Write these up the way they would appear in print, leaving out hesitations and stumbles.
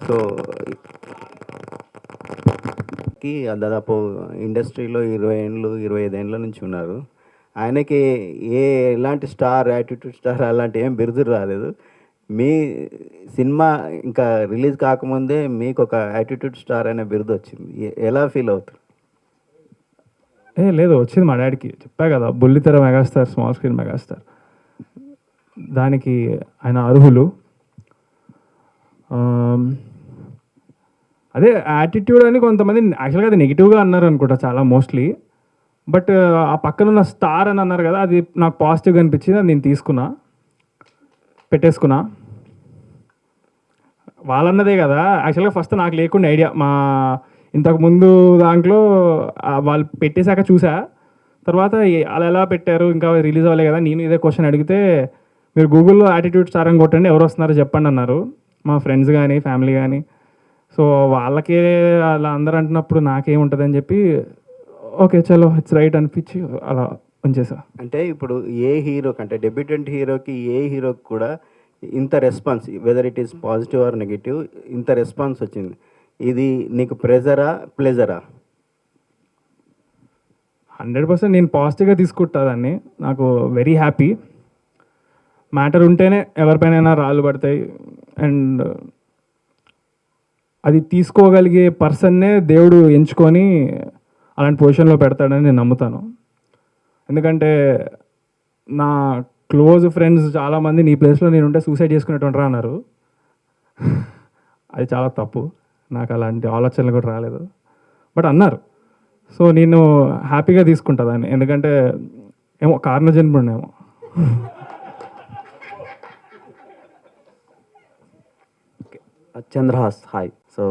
So దాదాపు ఇండస్ట్రీలో 20 ఏళ్ళు 25 ఏళ్ళ నుంచి ఉన్నారు. ఆయనకి ఎలాంటి స్టార్, యాటిట్యూడ్ స్టార్ అలాంటి ఏం బిరుదులు రాలేదు. మీ సినిమా ఇంకా రిలీజ్ కాకముందే మీకు ఒక యాటిట్యూడ్ స్టార్ అనే బిరుదు వచ్చింది. ఎలా ఫీల్ అవుతారు? లేదు, వచ్చింది మా డాడీకి. చెప్పా కదా, బుల్లితెర మెగాస్టార్, స్మాల్ స్క్రీన్ మెగాస్టార్. దానికి ఆయన అర్హులు. అదే యాటిట్యూడ్ అని కొంతమంది యాక్చువల్గా అది నెగిటివ్గా అన్నారు అనుకుంటా చాలా మోస్ట్లీ. బట్ ఆ పక్కన ఉన్న స్టార్ అని అన్నారు కదా, అది నాకు పాజిటివ్గా అనిపించింది. అది నేను తీసుకున్నా, పెట్టేసుకున్నా. వాళ్ళన్నదే కదా. యాక్చువల్గా ఫస్ట్ నాకు లేకుండా ఐడియా, మా ఇంతకుముందు దాంట్లో వాళ్ళు పెట్టేశాక చూసా. తర్వాత అలా ఎలా పెట్టారు, ఇంకా రిలీజ్ అవ్వలే కదా. నేను ఇదే క్వశ్చన్ అడిగితే, మీరు గూగుల్లో యాటిట్యూడ్ స్టార్ అని కొట్టండి, ఎవరు వస్తున్నారో చెప్పండి అన్నారు మా ఫ్రెండ్స్ కానీ ఫ్యామిలీ కానీ. సో వాళ్ళకే అలా అందరూ అంటున్నప్పుడు నాకేముంటుందని చెప్పి ఓకే చలో ఇట్స్ రైట్ అనిపించి అలా ఉంచేసా. అంటే ఇప్పుడు ఏ హీరోకి, అంటే డెబ్యూటెంట్ హీరోకి ఏ హీరోకి కూడా ఇంత response, whether it is positive or negative, ఇంత రెస్పాన్స్ వచ్చింది. ఇది నీకు ప్రెజరా ప్లెజరా? 100% నేను పాజిటివ్గా తీసుకుంటా దాన్ని. నాకు వెరీ హ్యాపీ. మ్యాటర్ ఉంటేనే ఎవరిపైనైనా రాళ్ళు పడతాయి. అండ్ అది తీసుకోగలిగే పర్సన్నే దేవుడు ఎంచుకొని అలాంటి పొజిషన్లో పెడతాడని నేను నమ్ముతాను. ఎందుకంటే నా క్లోజ్ ఫ్రెండ్స్ చాలామంది నీ ప్లేస్లో నేను ఉంటే సూసైడ్ చేసుకునేటువంటి అన్నారు. అది చాలా తప్పు. నాకు అలాంటి ఆలోచనలు కూడా రాలేదు, బట్ అన్నారు. సో నేను హ్యాపీగా తీసుకుంటా దాన్ని. ఎందుకంటే ఏమో కారణ జన్ముడేమో. చంద్రహాస్, హాయ్. సో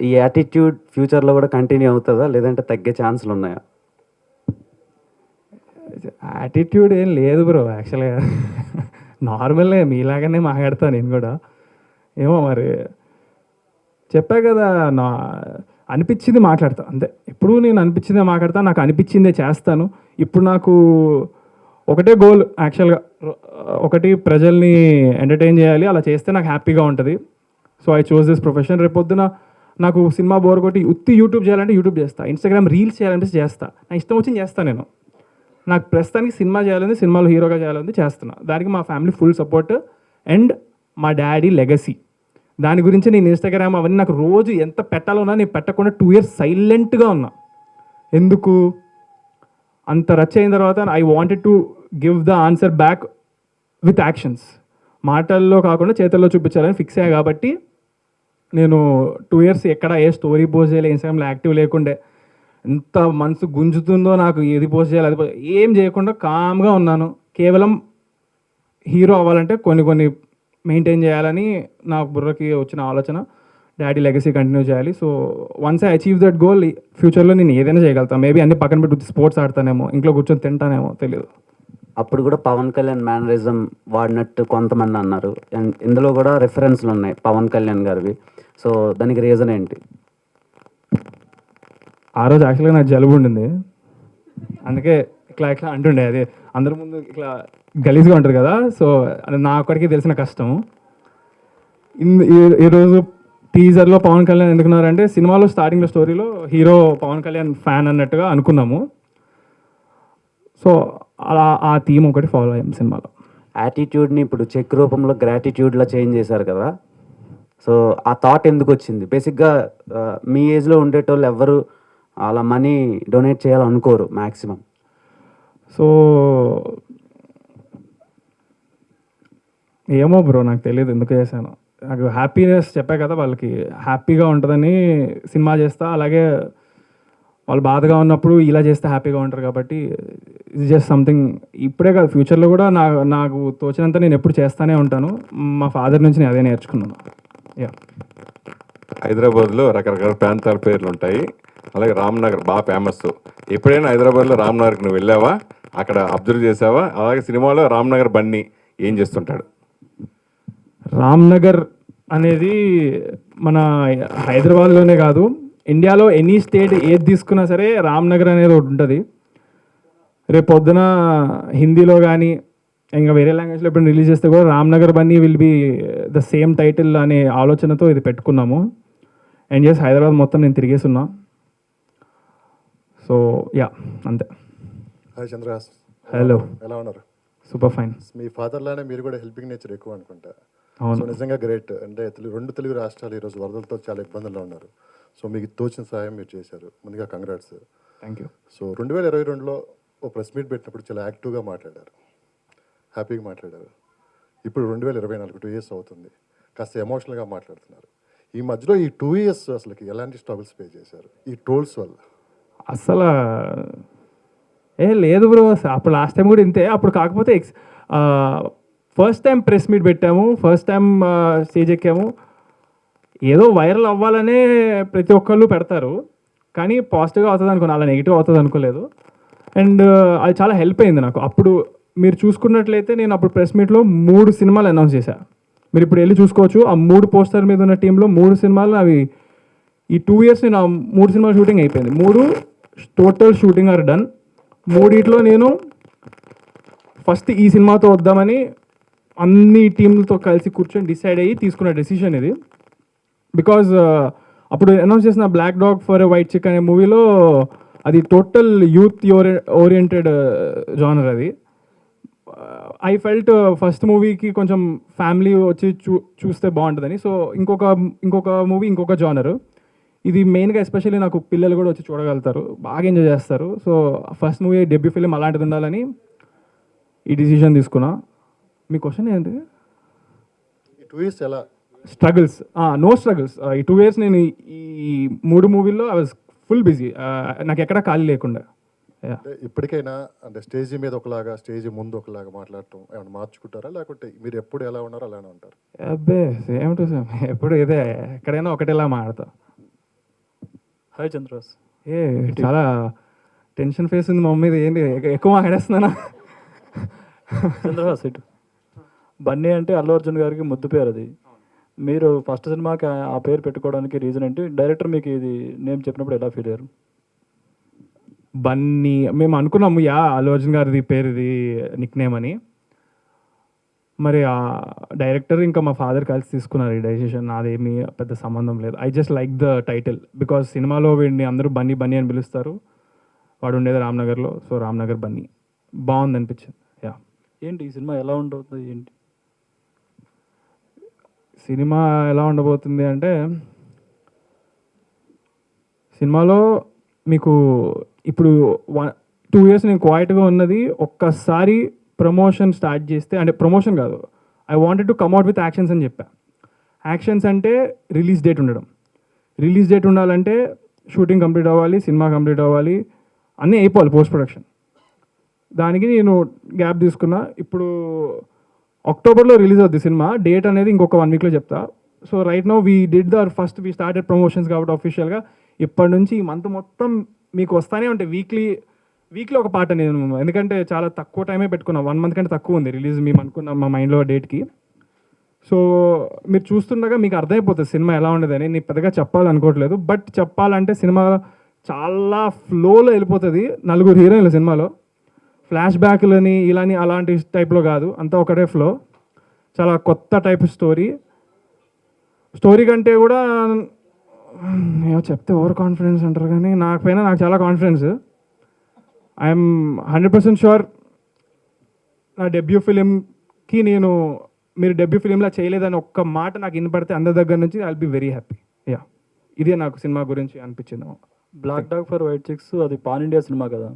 ఈ యాటిట్యూడ్ ఫ్యూచర్లో కూడా కంటిన్యూ అవుతుందా, లేదంటే తగ్గే ఛాన్సులు ఉన్నాయా? యాటిట్యూడ్ ఏం లేదు బ్రో. యాక్చువల్గా నార్మల్గా మీలాగానే మాట్లాడతాను నేను కూడా. ఏమో మరి, చెప్పా కదా, నా అనిపించింది మాట్లాడతా అంతే. ఎప్పుడు నేను అనిపించిందే మాట్లాడతా, నాకు అనిపించిందే చేస్తాను. ఇప్పుడు నాకు ఒకటే గోల్ యాక్చువల్గా, ఒకటి ప్రజల్ని ఎంటర్టైన్ చేయాలి. అలా చేస్తే నాకు హ్యాపీగా ఉంటుంది. So I chose this profession. రేపొద్దున నాకు సినిమా బోర్ కొట్టి ఉత్తి యూట్యూబ్ చేయాలంటే యూట్యూబ్ చేస్తా, ఇన్స్టాగ్రామ్ రీల్స్ చేయాలంటే చేస్తా, నా ఇష్టం వచ్చింది చేస్తాను నేను. నాకు ప్రస్తుతానికి సినిమా చేయాలని, సినిమాలో హీరోగా చేయాలని చేస్తున్నా. దానికి మా ఫ్యామిలీ ఫుల్ సపోర్ట్ అండ్ మా డాడీ లెగసీ. దాని గురించి నేను ఇన్స్టాగ్రామ్ అవన్నీ నాకు రోజు ఎంత పెట్టాలన్నా నేను పెట్టకుండా 2 years సైలెంట్గా ఉన్నా. ఎందుకు అంత రచ్ అయిన తర్వాత I wanted to give the answer back with actions. మాటల్లో కాకుండా చేతుల్లో చూపించాలని ఫిక్స్ అయ్యా. కాబట్టి నేను 2 years ఎక్కడ ఏ స్టోరీ పోస్ట్ చేయాలి, ఇన్స్టాగ్రామ్లో యాక్టివ్ లేకుండే, ఎంత మనసు గుంజుతుందో నాకు, ఏది పోస్ట్ చేయాలి అది ఏం చేయకుండా కామ్గా ఉన్నాను. కేవలం హీరో అవ్వాలంటే కొన్ని మెయింటైన్ చేయాలని నా బుర్రకి వచ్చిన ఆలోచన. డాడీ లెగసీ కంటిన్యూ చేయాలి. So once I achieve that goal, ఫ్యూచర్లో నేను ఏదైనా చేయగలుగుతాను. మేబీ అన్ని పక్కన పెట్టి స్పోర్ట్స్ ఆడతానేమో, ఇంట్లో కూర్చొని తింటానేమో, తెలియదు. అప్పుడు కూడా పవన్ కళ్యాణ్ మేనరిజం వాడినట్టు కొంతమంది అన్నారు. అండ్ ఇందులో కూడా రెఫరెన్స్లు ఉన్నాయి పవన్ కళ్యాణ్ గారివి. సో దానికి రీజన్ ఏంటి? ఆ రోజు యాక్చువల్గా నాకు జలుబు ఉండింది, అందుకే ఇట్లా అంటుండే. అది అందరి ముందు ఇట్లా గలీజ్గా ఉంటుంది కదా. సో అది నా ఒక్కడికి తెలిసిన కష్టం. ఈరోజు టీజర్లో పవన్ కళ్యాణ్ ఎందుకున్నారంటే, సినిమాలో స్టార్టింగ్లో స్టోరీలో హీరో పవన్ కళ్యాణ్ ఫ్యాన్ అన్నట్టుగా అనుకున్నాము. సో అలా ఆ థీమ్ ఒకటి ఫాలో అయ్యాం సినిమాలో. యాటిట్యూడ్ని ఇప్పుడు చెక్ రూపంలో గ్రాటిట్యూడ్లో చేంజ్ చేశారు కదా. సో ఆ థాట్ ఎందుకు వచ్చింది? బేసిక్గా మీ ఏజ్లో ఉండేటోళ్ళు ఎవ్వరు అలా మనీ డొనేట్ చేయాలనుకోరు మ్యాక్సిమం. సో ఏమో బ్రో, నాకు తెలియదు ఎందుకు చేశాను. నాకు హ్యాపీనెస్, చెప్పా కదా, వాళ్ళకి హ్యాపీగా ఉంటుందని సినిమా చేస్తా. అలాగే వాళ్ళు బాధగా ఉన్నప్పుడు ఇలా చేస్తే హ్యాపీగా ఉంటారు. కాబట్టి ఇట్స్ జస్ట్ సంథింగ్. ఇప్పుడే కాదు, ఫ్యూచర్లో కూడా నాకు తోచినంత నేను ఎప్పుడు చేస్తూనే ఉంటాను. మా ఫాదర్ నుంచి నేను అదే నేర్చుకున్నాను. యా. హైదరాబాద్లో రకరకాల ప్రాంతాల పేర్లు ఉంటాయి. అలాగే రామ్నగర్ బాగా ఫేమస్. ఎప్పుడైనా హైదరాబాద్లో రామ్నగర్కి నువ్వు వెళ్ళావా? అక్కడ అబ్జర్వ్ చేసావా? అలాగే సినిమాలో రామ్నగర్ బన్నీ ఏం చేస్తుంటాడు? రామ్నగర్ అనేది మన హైదరాబాద్లోనే కాదు, ఇండియాలో ఎనీ స్టేట్ ఏది తీసుకున్నా సరే రామ్నగర్ అనేది ఒకటి ఉంటుంది. రేపు పొద్దున హిందీలో కానీ ఇంకా వేరే లాంగ్వేజ్లో ఎప్పుడు రిలీజ్ చేస్తే కూడా Ramnagar Bunny will be the same title అనే ఆలోచనతో ఇది పెట్టుకున్నాము. అండ్ చేసి హైదరాబాద్ మొత్తం నేను తిరిగేస్తున్నా. సో యా, అంతే. హాయ్ చంద్రహాస్. హలో. ఎలా ఉన్నారు? Super fine. మీ ఫాదర్ లానే మీరు కూడా హెల్పింగ్ నేచర్ ఎక్కువ అనుకుంటా. అవును. సో నిజంగా గ్రేట్. అంటే రెండు తెలుగు రాష్ట్రాలు ఈరోజు వరదలతో చాలా ఇబ్బందుల్లో ఉన్నారు. సో మీకు తోచిన సహాయం మీరు చేశారు. ముందుగా కంగ్రాట్స్. Thank you. సో 2022లో ఓ ప్రెస్ మీట్ పెట్టినప్పుడు చాలా యాక్టివ్గా మాట్లాడారు, హ్యాపీగా మాట్లాడారు. ఇప్పుడు 2024 2 years అవుతుంది, కాస్త ఎమోషనల్గా మాట్లాడుతున్నారు. ఈ మధ్యలో ఈ 2 years అసలుకి ఎలాంటి స్ట్రగుల్స్ పే చేశారు ఈ ట్రోల్స్ వల్ల? అసలు లేదు బ్రో, అప్పుడు లాస్ట్ టైం కూడా ఇంతే. అప్పుడు కాకపోతే ఫస్ట్ టైం ప్రెస్ మీట్ పెట్టాము, ఫస్ట్ టైం స్టేజ్ ఎక్కాము. ఏదో వైరల్ అవ్వాలనే ప్రతి ఒక్కళ్ళు పెడతారు, కానీ పాజిటివ్గా అవుతుంది అనుకున్నా, అలా నెగిటివ్ అవుతుంది అనుకోలేదు. అండ్ అది చాలా హెల్ప్ అయింది నాకు. అప్పుడు మీరు చూసుకున్నట్లయితే నేను అప్పుడు ప్రెస్ మీట్లో 3 సినిమాలు అనౌన్స్ చేశాను. మీరు ఇప్పుడు వెళ్ళి చూసుకోవచ్చు, ఆ 3 పోస్టర్ మీద ఉన్న టీంలో 3 సినిమాలు అవి ఈ 2 years నేను 3 సినిమాల షూటింగ్ అయిపోయింది. 3 టోటల్ షూటింగ్ ఆర్ డన్. 3 నేను ఫస్ట్ ఈ సినిమాతో వద్దామని అన్ని టీంలతో కలిసి కూర్చొని డిసైడ్ అయ్యి తీసుకున్న డెసిషన్ ఇది. బికాజ్ అప్పుడు అనౌన్స్ చేసిన black dog for a white chick అనే మూవీలో అది టోటల్ యూత్ ఓరియంటెడ్ జానర్. అది ఐ ఫెల్ట్ ఫస్ట్ మూవీకి కొంచెం ఫ్యామిలీ వచ్చి చూస్తే బాగుంటుందని. సో ఇంకొక మూవీ ఇంకొక జానర్. ఇది మెయిన్గా ఎస్పెషల్లీ నాకు పిల్లలు కూడా వచ్చి చూడగలుగుతారు, బాగా ఎంజాయ్ చేస్తారు. So first movie debut film అలాంటిది ఉండాలని ఈ డిసిషన్ తీసుకున్నా. మీ క్వశ్చన్ ఏంటి? ఈ 2 years ఎలా? స్ట్రగుల్స్? No struggles. ఈ 2 years నేను ఈ 3 మూవీల్లో ఐ వాజ్ ఫుల్ బిజీ, నాకు ఎక్కడా ఖాళీ లేకుండా. అంటే ఇప్పటికైనా అంటే స్టేజ్ మీద ఒకలాగా, స్టేజ్ ముందు ఒకలాగా మాట్లాడటం ఏమైనా మార్చుకుంటారా, లేకపోతే మీరు ఎప్పుడు ఎలా ఉన్నారో అలానే ఉంటారు? అబ్బే సేమ్ టు సేమ్, ఎప్పుడు ఇదే, ఎక్కడైనా ఒకటేలా మాడతా. హాయ్ చంద్రహాస్. చాలా టెన్షన్ ఫేస్ ఉంది మా మమ్మీ. ఏంటి ఎక్కువ మాట్లాడేస్తున్నానా? చంద్రహాస్ ఇటు. బన్నీ అంటే అల్లు అర్జున్ గారికి ముద్దు పేరు. అది మీరు ఫస్ట్ సినిమాకి ఆ పేరు పెట్టుకోవడానికి రీజన్ ఏంటి? డైరెక్టర్ మీకు ఇది నేమ్ చెప్పినప్పుడు ఎలా ఫీల్ అయ్యారు? బన్నీ మేము అనుకున్నాము, అల్లు అర్జున్ గారిది పేరు ఇది నిక్ నేమ్ అని. మరి ఆ డైరెక్టర్ ఇంకా మా ఫాదర్ కలిసి తీసుకున్నారు ఈ డెసిషన్. నాదేమీ పెద్ద సంబంధం లేదు. I just like the title because సినిమాలో వీడిని అందరూ బన్నీ బన్నీ అని పిలుస్తారు. వాడు ఉండేది రామ్నగర్లో, సో రామ్నగర్ బన్నీ బాగుంది అనిపించింది. ఏంటి ఈ సినిమా ఎలా ఉండబోతుంది ఏంటి? సినిమా ఎలా ఉండబోతుంది అంటే, సినిమాలో మీకు ఇప్పుడు 2 years నేను క్వైట్గా ఉన్నది. ఒక్కసారి ప్రమోషన్ స్టార్ట్ చేస్తే, అంటే ప్రమోషన్ కాదు, I wanted to come at with actions అని చెప్పా. యాక్షన్స్ అంటే రిలీజ్ డేట్ ఉండడం. రిలీజ్ డేట్ ఉండాలంటే షూటింగ్ కంప్లీట్ అవ్వాలి, సినిమా కంప్లీట్ అవ్వాలి, అన్నీ అయిపోవాలి పోస్ట్ ప్రొడక్షన్. దానికి నేను గ్యాప్ తీసుకున్నా. ఇప్పుడు అక్టోబర్లో రిలీజ్ అవుద్ది సినిమా. డేట్ అనేది ఇంకొక 1 weekలో చెప్తా. So right now we did the first we started promotions కాబట్టి అఫీషియల్గా ఇప్పటి నుంచి ఈ మంత్ మొత్తం మీకు వస్తానే ఉంటాయి. వీక్లీ ఒక పాట నేను, ఎందుకంటే చాలా తక్కువ టైమే పెట్టుకున్నా, 1 month కంటే తక్కువ ఉంది రిలీజ్ మేము అనుకున్న మా మైండ్లో డేట్కి. సో మీరు చూస్తుండగా మీకు అర్థమైపోతుంది సినిమా ఎలా ఉండదని. నేను పెద్దగా చెప్పాలనుకోవట్లేదు, బట్ చెప్పాలంటే సినిమా చాలా ఫ్లోలో వెళ్ళిపోతుంది. 4 హీరోయిన్లు సినిమాలో, ఫ్లాష్ బ్యాక్లని ఇలాని అలాంటి టైప్లో కాదు, అంతా ఒకటే ఫ్లో. చాలా కొత్త టైప్ స్టోరీ కంటే కూడా ఏమో చెప్తే ఓవర్ కాన్ఫిడెన్స్ అంటారు, కానీ నాకు చాలా కాన్ఫిడెన్స్. ఐఎమ్ 100% షూర్ నా డెబ్యూ ఫిలింకి మీరు డెబ్యూ ఫిలింలా చేయలేదని ఒక్క మాట నాకు వినపడితే అందరి దగ్గర నుంచి I will be very happy. ఇదే నాకు సినిమా గురించి అనిపించింది. Black dog for white chicks అది పాన్ ఇండియా సినిమా కదా.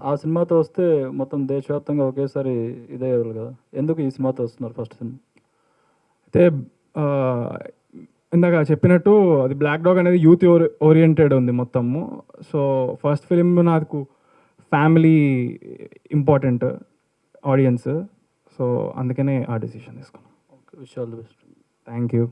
ఆ సినిమాతో వస్తే మొత్తం దేశవ్యాప్తంగా ఒకేసారి ఇదే కదా. ఎందుకు ఈ సినిమాతో వస్తున్నారు ఫస్ట్ సినిమా? అయితే ఇందాక చెప్పినట్టు అది బ్లాక్ డాగ్ అనేది యూత్ ఓరియంటెడ్ ఉంది మొత్తము. సో ఫస్ట్ ఫిలిం నాకు ఫ్యామిలీ ఇంపార్టెంట్, ఆడియన్స్. సో అందుకనే ఆ డెసిషన్ తీసుకున్నాను. Wish all the best. Thank you.